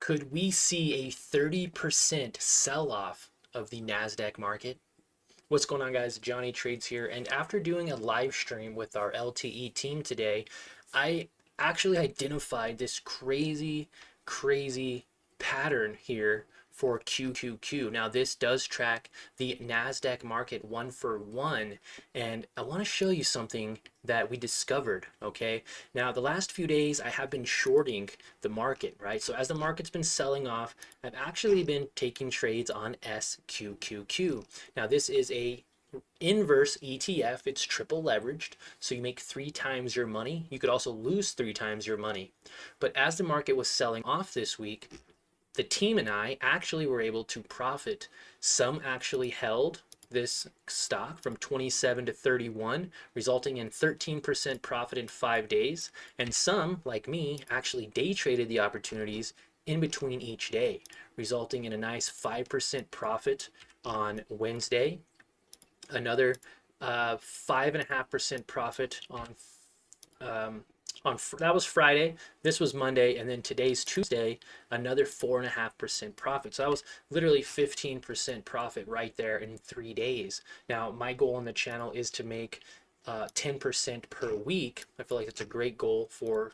Could we see a 30% sell-off of the NASDAQ market? What's going on, guys? Johnny Trades here. And after doing a live stream with our LTE team today, I actually identified this crazy pattern here for QQQ. Now, this does track the NASDAQ market one for one, and I want to show you something that we discovered, okay? Now, the last few days, I have been shorting the market, right? So as the market's been selling off, I've actually been taking trades on SQQQ. Now, this is a inverse ETF. It's triple leveraged, so you make 3 times your money. You could also lose 3 times your money. But as the market was selling off this week, the team and I actually were able to profit. Some actually held this stock from 27 to 31, resulting in 13% profit in 5 days. And some, like me, actually day traded the opportunities in between each day, resulting in a nice 5% profit on Wednesday, another 5.5% profit um, that was Friday. This was Monday, and then today's Tuesday, another 4.5% profit. So that was literally 15% profit right there in 3 days. Now, my goal on the channel is to make 10% per week. I feel like it's a great goal for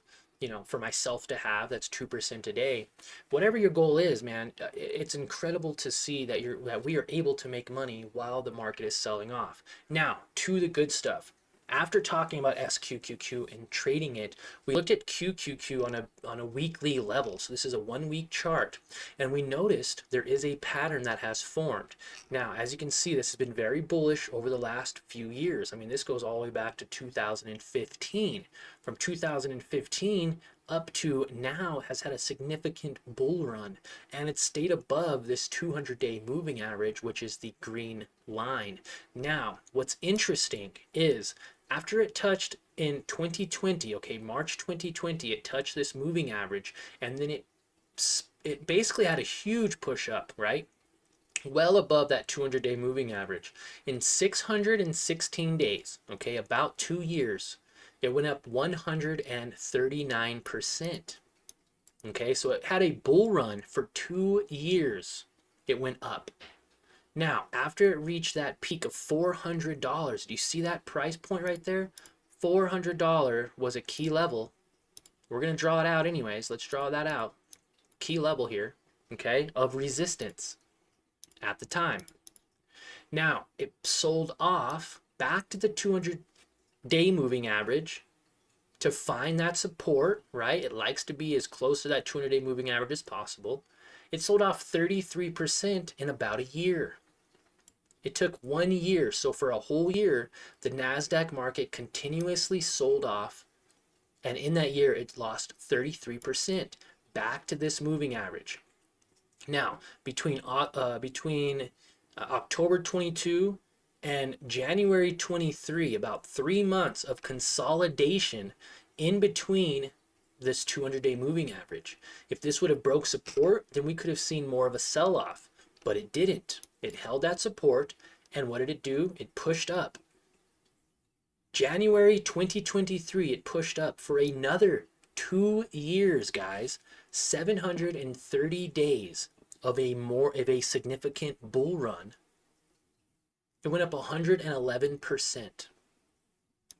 for myself to have. That's 2% a day. Whatever your goal is, man, it's incredible to see that we are able to make money while the market is selling off. Now, to the good stuff. After talking about SQQQ and trading it, we looked at QQQ on a weekly level. So this is a 1 week chart, and we noticed there is a pattern that has formed. Now, as you can see, this has been very bullish over the last few years. I mean, this goes all the way back to 2015. From 2015 up to now has had a significant bull run, and it's stayed above this 200-day moving average, which is the green line. Now, what's interesting is after it touched in 2020, okay, March 2020, it touched this moving average, and then it basically had a huge push up, right? Well above that 200-day moving average. In 616 days, okay, about 2 years, it went up 139%. Okay, so it had a bull run for 2 years. It went up. Now, after it reached that peak of $400, do you see that price point right there? $400 was a key level. We're going to draw it out anyways. Let's draw that out. Key level here, okay, of resistance at the time. Now, it sold off back to the 200-day moving average to find that support, right? It likes to be as close to that 200-day moving average as possible. It sold off 33% in about a year. It took 1 year. So for a whole year, the NASDAQ market continuously sold off. And in that year, it lost 33% back to this moving average. Now, between October 22 and January 23, about 3 months of consolidation in between this 200-day moving average. If this would have broke support, then we could have seen more of a sell-off, but it didn't. It held that support, and what did it do? It pushed up. January 2023, it pushed up for another 2 years, guys. 730 days of a significant bull run. It went up 111%.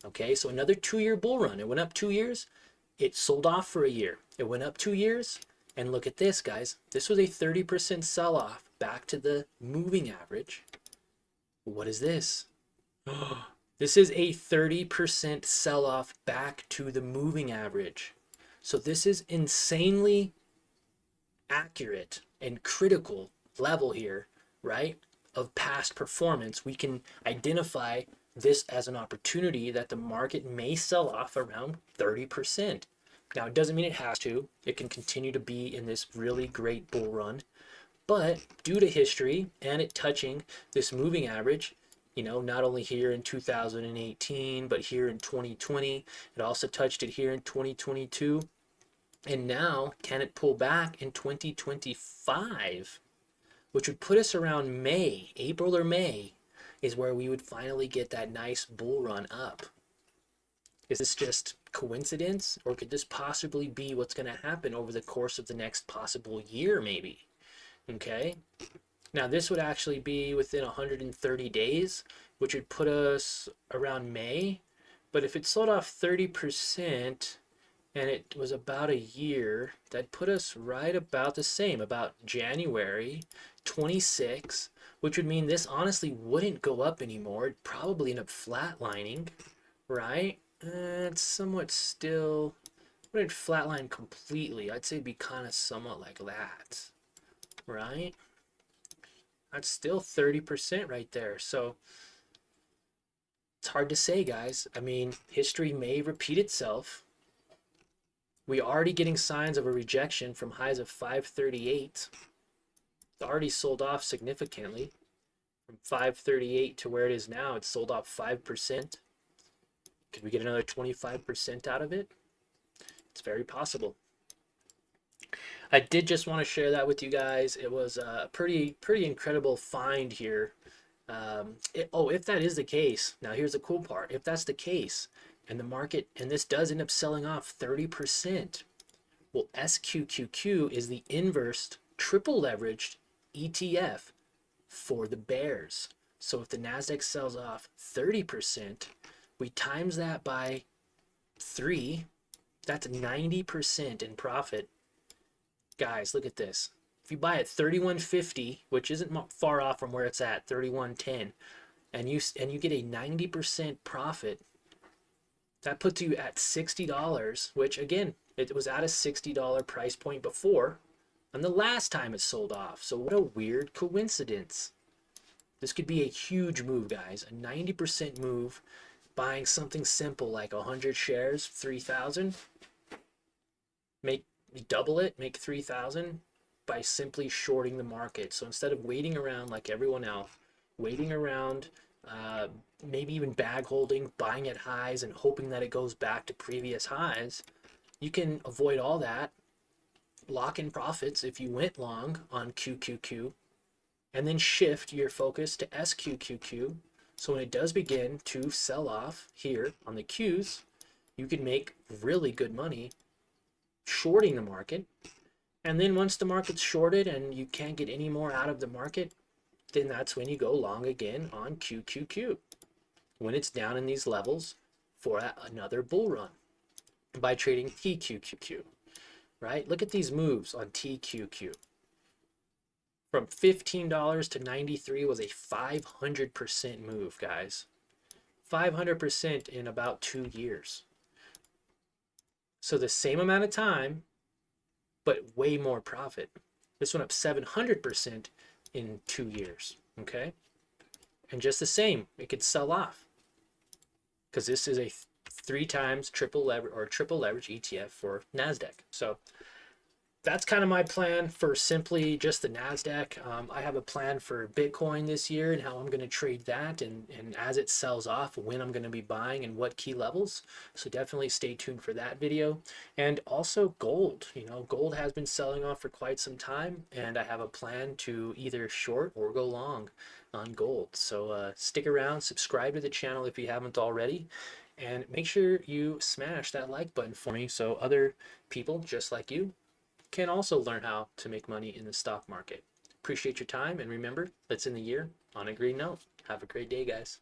Okay, so another 2-year bull run. It went up 2 years. It sold off for a year. It went up 2 years. And look at this, guys. This was a 30% sell-off back to the moving average. What is this? This is a 30% sell-off back to the moving average. So this is insanely accurate and critical level here, right, of past performance. We can identify this as an opportunity that the market may sell off around 30%. Now, it doesn't mean it has to. It can continue to be in this really great bull run. But due to history and it touching this moving average, not only here in 2018, but here in 2020, it also touched it here in 2022. And now, can it pull back in 2025, which would put us around May, April or May, is where we would finally get that nice bull run up. Is this just coincidence, or could this possibly be what's going to happen over the course of the next possible year, maybe? Okay. Now, this would actually be within 130 days, which would put us around May. But if it sold off 30% and it was about a year, that'd put us right about the same, about January 26, which would mean this honestly wouldn't go up anymore. It'd probably end up flatlining, right? It's somewhat still, wouldn't flatline completely. I'd say it'd be kind of somewhat like that, right? That's still 30% right there. So it's hard to say, guys. I mean, history may repeat itself. We're already getting signs of a rejection from highs of 538. It's already sold off significantly. From 538 to where it is now, it's sold off 5%. Could we get another 25% out of it? It's very possible. I did just want to share that with you guys. It was a pretty incredible find here. If that is the case, now here's the cool part. If that's the case, and the market, and this does end up selling off 30%, well, SQQQ is the inverse triple leveraged ETF for the bears. So if the NASDAQ sells off 30%, we times that by 3, that's 90% in profit. Guys, look at this. If you buy at 31.50, which isn't far off from where it's at, 31.10, and you get a 90% profit, that puts you at $60, which again, it was at a $60 price point before, and the last time it sold off. So what a weird coincidence. This could be a huge move, guys. A 90% move, buying something simple like 100 shares, 3,000. Double it, make 3,000 by simply shorting the market. So instead of waiting around like everyone else, waiting around, maybe even bag holding, buying at highs and hoping that it goes back to previous highs, you can avoid all that, lock in profits if you went long on QQQ, and then shift your focus to SQQQ. So when it does begin to sell off here on the Qs, you can make really good money shorting the market. And then once the market's shorted and you can't get any more out of the market, then that's when you go long again on QQQ when it's down in these levels for another bull run by trading TQQQ, right? Look at these moves on TQQ. From $15 to 93 was a 500% move, guys. 500% in about 2 years. So the same amount of time, but way more profit. This went up 700% in 2 years, okay? And just the same, it could sell off because this is a 3 times triple leverage ETF for NASDAQ. So that's kind of my plan for simply just the NASDAQ. I have a plan for Bitcoin this year and how I'm going to trade that, and as it sells off, when I'm going to be buying and what key levels. So definitely stay tuned for that video. And also gold. You know, gold has been selling off for quite some time, and I have a plan to either short or go long on gold. So stick around, subscribe to the channel if you haven't already, and make sure you smash that like button for me so other people just like you can also learn how to make money in the stock market. Appreciate your time, and remember, let's end the year on a green note. Have a great day, guys.